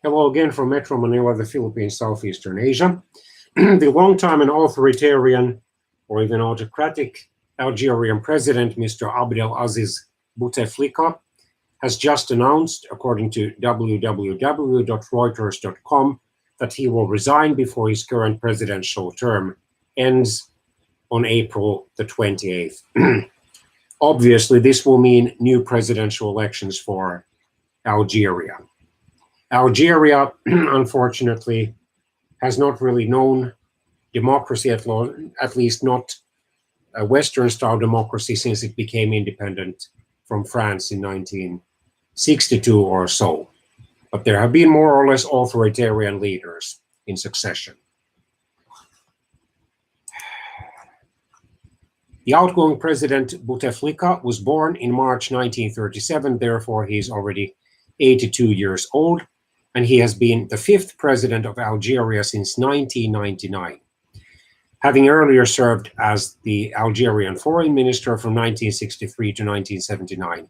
Hello again from Metro Manila, the Philippines, Southeastern Asia. The longtime and authoritarian or even autocratic Algerian president, Mr. Abdelaziz Bouteflika, has just announced, according to www.reuters.com, that he will resign before his current presidential term ends on April the 28th. Obviously, this will mean new presidential elections for Algeria. Algeria, unfortunately, has not really known democracy, at least not a Western-style democracy, since it became independent from France in 1962 or so. But there have been more or less authoritarian leaders in succession. The outgoing president Bouteflika was born in March 1937, therefore he is already 82 years old, and he has been the fifth president of Algeria since 1999, having earlier served as the Algerian foreign minister from 1963 to 1979.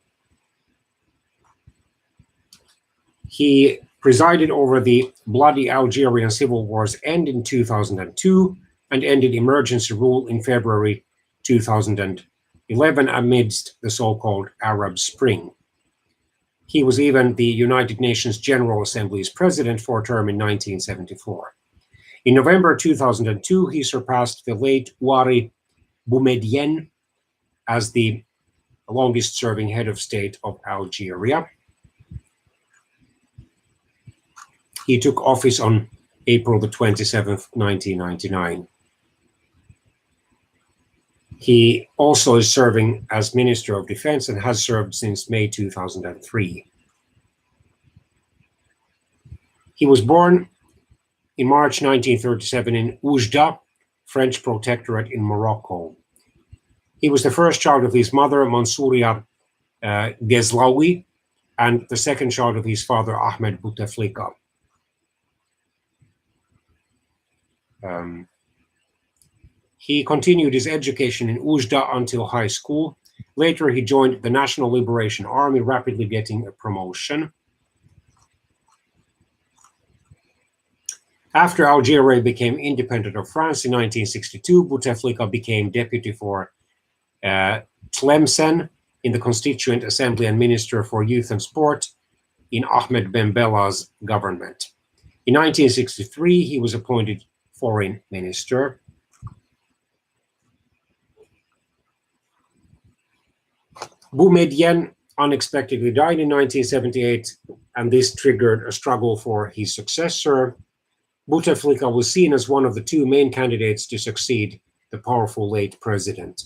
He presided over the bloody Algerian civil war's end in 2002 and ended emergency rule in February 2011 amidst the so-called Arab Spring. He was even the United Nations General Assembly's president for a term in 1974. In November 2002, he surpassed the late Ouari Boumediene as the longest-serving head of state of Algeria. He took office on April the 27th, 1999. He also is serving as Minister of Defense and has served since May 2003. He was born in March 1937 in Oujda, French protectorate in Morocco. He was the first child of his mother, Mansouria Ghezlaoui, and the second child of his father, Ahmed Bouteflika. He continued his education in Oujda until high school. Later, he joined the National Liberation Army, rapidly getting a promotion. After Algeria became independent of France in 1962, Bouteflika became deputy for Tlemcen in the Constituent Assembly and Minister for Youth and Sport in Ahmed Ben Bella's government. In 1963, he was appointed foreign minister. Boumediene unexpectedly died in 1978, and this triggered a struggle for his successor. Bouteflika was seen as one of the two main candidates to succeed the powerful late president,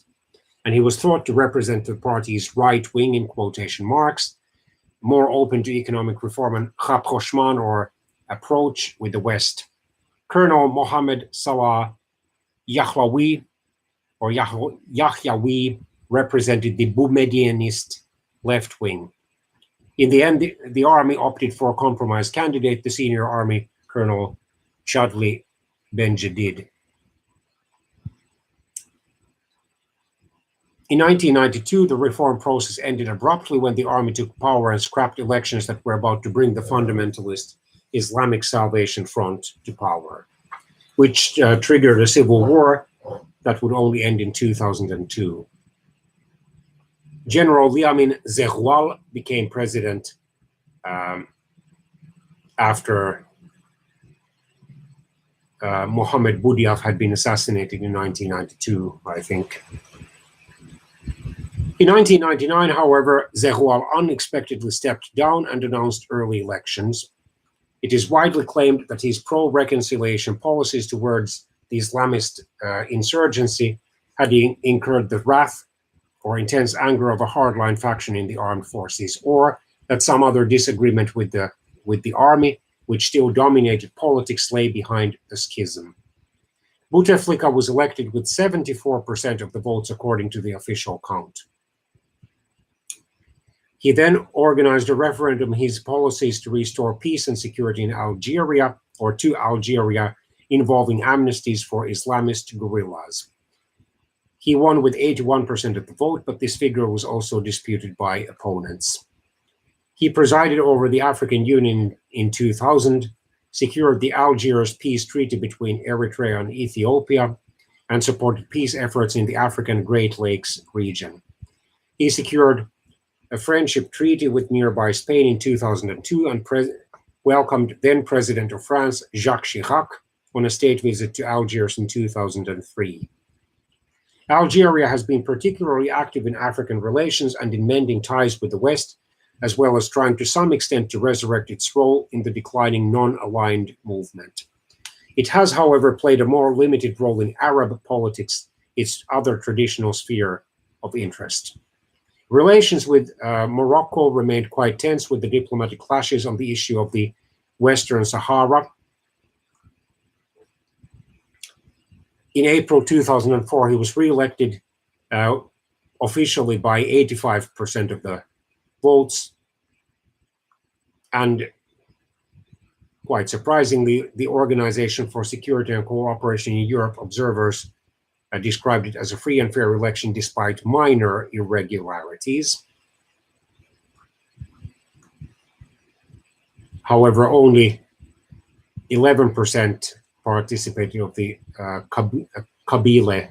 and he was thought to represent the party's right wing, in quotation marks, more open to economic reform and rapprochement, or approach, with the West. Colonel Mohamed Salah Yahlaoui, or Yahyaoui, represented the Boumedienist left wing. In the end, the army opted for a compromise candidate, the senior army colonel Chadli Benjedid. In 1992, the reform process ended abruptly when the army took power and scrapped elections that were about to bring the fundamentalist Islamic Salvation Front to power, which triggered a civil war that would only end in 2002. General Liamin Zerroual became president after Mohamed Boudiaf had been assassinated in 1992, I think. In 1999, however, Zerroual unexpectedly stepped down and announced early elections. It is widely claimed that his pro-reconciliation policies towards the Islamist insurgency had incurred the wrath or intense anger of a hardline faction in the armed forces, or that some other disagreement with the army, which still dominated politics, lay behind the schism. Bouteflika was elected with 74% of the votes according to the official count. He then organized a referendum on his policies to restore peace and security in Algeria, or to Algeria, involving amnesties for Islamist guerrillas. He won with 81% of the vote, but this figure was also disputed by opponents. He presided over the African Union in 2000, secured the Algiers peace treaty between Eritrea and Ethiopia, and supported peace efforts in the African Great Lakes region. He secured a friendship treaty with nearby Spain in 2002 and welcomed then President of France, Jacques Chirac, on a state visit to Algiers in 2003. Algeria has been particularly active in African relations and in mending ties with the West, as well as trying to some extent to resurrect its role in the declining non-aligned movement. It has, however, played a more limited role in Arab politics, its other traditional sphere of interest. Relations with Morocco remained quite tense, with the diplomatic clashes on the issue of the Western Sahara. In April 2004, he was re-elected officially by 85% of the votes, and quite surprisingly, the Organization for Security and Cooperation in Europe observers described it as a free and fair election despite minor irregularities. However, only 11% participated of the Kabyle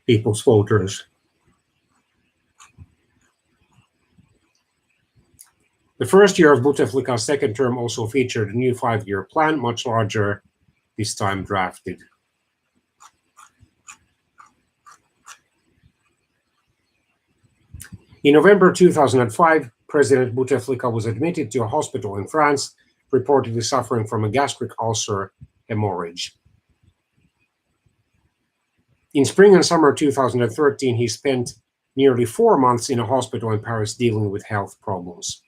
people's voters. The first year of Bouteflika's second term also featured a new 5-year plan, much larger, this time drafted. In November 2005, President Bouteflika was admitted to a hospital in France, reportedly suffering from a gastric ulcer hemorrhage. In spring and summer 2013, he spent nearly 4 months in a hospital in Paris dealing with health problems.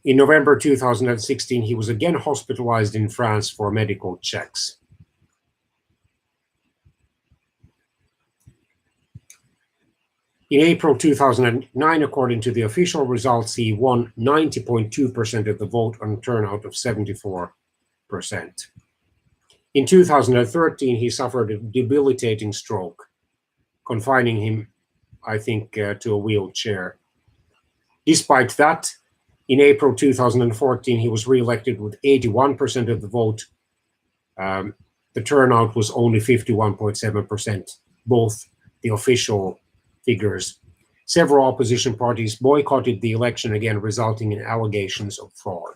In November 2016, he was again hospitalized in France for medical checks. In April 2009, according to the official results, he won 90.2% of the vote on a turnout of 74%. In 2013, he suffered a debilitating stroke, confining him, I think, to a wheelchair. Despite that, in April 2014, he was re-elected with 81% of the vote. The turnout was only 51.7%, both the official figures. Several opposition parties boycotted the election again, resulting in allegations of fraud.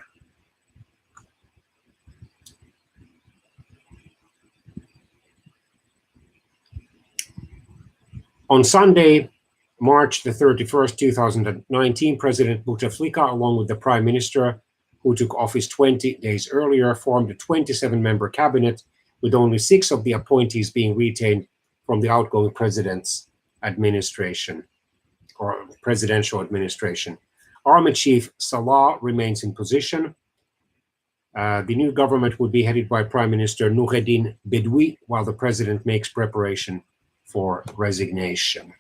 On Sunday, March the 31st, 2019, President Bouteflika, along with the Prime Minister, who took office 20 days earlier, formed a 27-member cabinet, with only 6 of the appointees being retained from the outgoing president's administration, or presidential administration. Army Chief Salah remains in position. The new government would be headed by Prime Minister Noureddine Bedoui, while the president makes preparation for resignation.